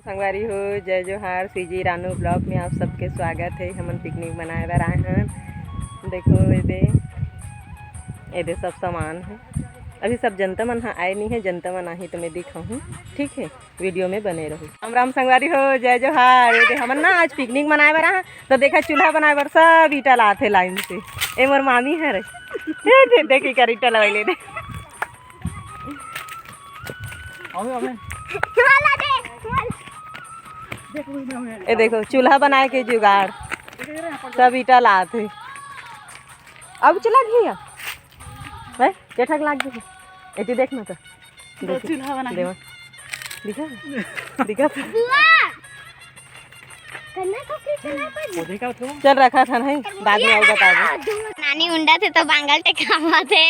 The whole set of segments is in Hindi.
संगवारी हो जय जोहार सीजी रानू ब्लॉग में आप सबके स्वागत है। हमन पिकनिक मनाए बर आए हैं। देखो ये सब सामान है। अभी सब जनता मन आए नहीं है, जनता मन आही तो मैं दिखाऊँ। ठीक है, वीडियो में बने रहो। राम राम संगवारी हो जय जोहार। ये हमन ना आज पिकनिक मनाए बर आए तो देखा चूल्हा बनाए बर सब ईटा लाते लाइन से। ए मोर मामी है रे देखी कर ईटा लगा ले दे। ये देखो चूल्हा बनाए के जुगाड़ सब ईटा लाते। अब चला गया भाई केठक लाग गई। ये देखना तो चूल्हा बना देवा दिखा दिखा चल रखा था नहीं बाद में आओ बता दो। नानी उंडा थे तो बांगल टेकावा थे।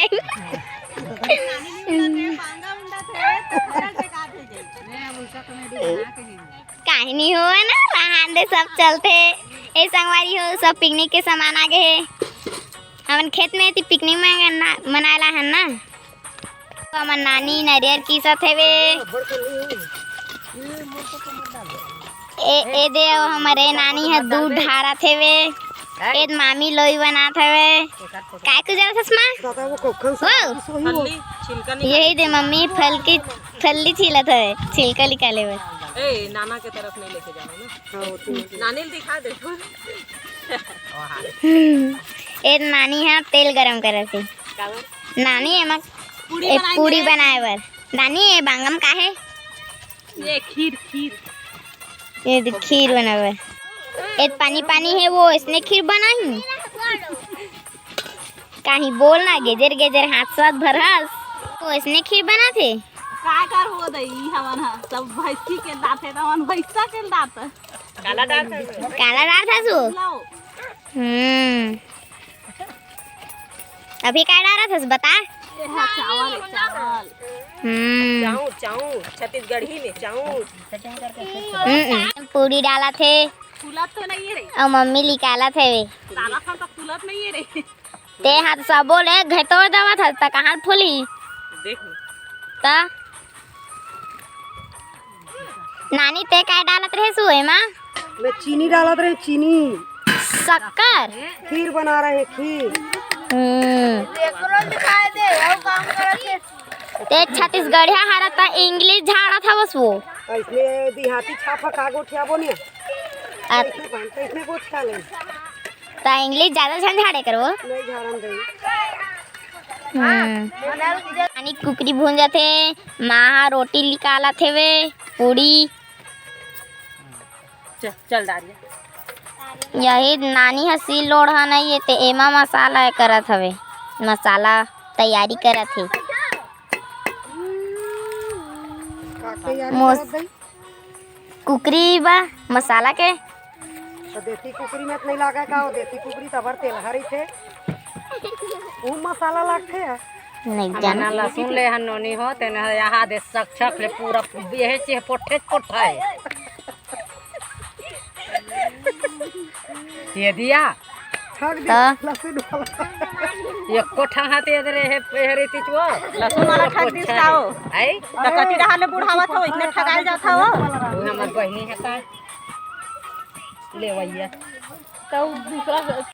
कहानी हो ना लहान दे सब चलते ए संगवारी हो सब पिकनिक के सामान आ गए है। हमन खेत में थी पिकनिक में मनाला है ना तो हमन नानी नारियल की साथ हेवे ए दे हमारे नानी है दूध ढारा थेवे ए मामी लोई बनात हवे काय को जात हसमा यही दे मम्मी फल्ली छिलत है छिलका निकाले वे। ए नाना के तरफ नहीं लेके जाना ना, नानी दिखा दे। ए नानी है तेल गरम करत है नानी एमा पूरी बनाए बर। नानी ए बांगम का है ये खीर ये खीर बनावे ए पानी पानी है वो इसने खीर बनाई कहीं बोलना गेजर गेजर हाथ साथ भरस वो इसने खीर बना थे काय कर हो दई हमन ह सब भैंसी के दांत है हमन भैंसा के दांत काला डाल था सु अभी क्या डाला था बता। ये है चावल चाऊ छत्तीसगढ़ी में चाऊ पूरी डाला थे फूलत तो नहीं है रे और मम्मी निकाला थे ताला था तो फूलत नहीं है रे ते हाथ सब बोले घर तोड़ दवा था त कहां फूली देख ता नानी ते काय डालत रहे सुए मां मैं चीनी डालत रहे चीनी शक्कर खीर बना रहे खीर। ते छत्तीसगढ़िया हारा ता इंग्लिश झाड़ा था बस वो इसने देहाती छापा कागो ठियाबो ने इसने को खा ले ता इंग्लिश ज्यादा झन झाड़े करवो नहीं झाड़न दे। नानी कुकरी भून जाते माँ रोटी निकाला थे वे पूड़ी चल डारिया यही नानी हसी लोढ़ा नहीं है ते एमा मसाला करत हवे मसाला तैयारी करत है कुकरी बा मसाला के तो देसी कुकरी में नहीं लागा का देसी कुकरी तबर तेल हरी थे वो मसाला लगते है नहीं जाना लहसुन ले हनोनी हो तेने यहाँ दे सक्षक ले पूरा ये चे पोठे पोठा है ये दिया छक दे लहसुन वाला ये कोठा हाथे इधर है पेहरे तिचवा लहसुन वाला ठग दिसाओ आई तो कति डाले बुढ़ावा था इतने ठगाल जाता हो वो हमर बहनी है का ले वैया तो दूसरा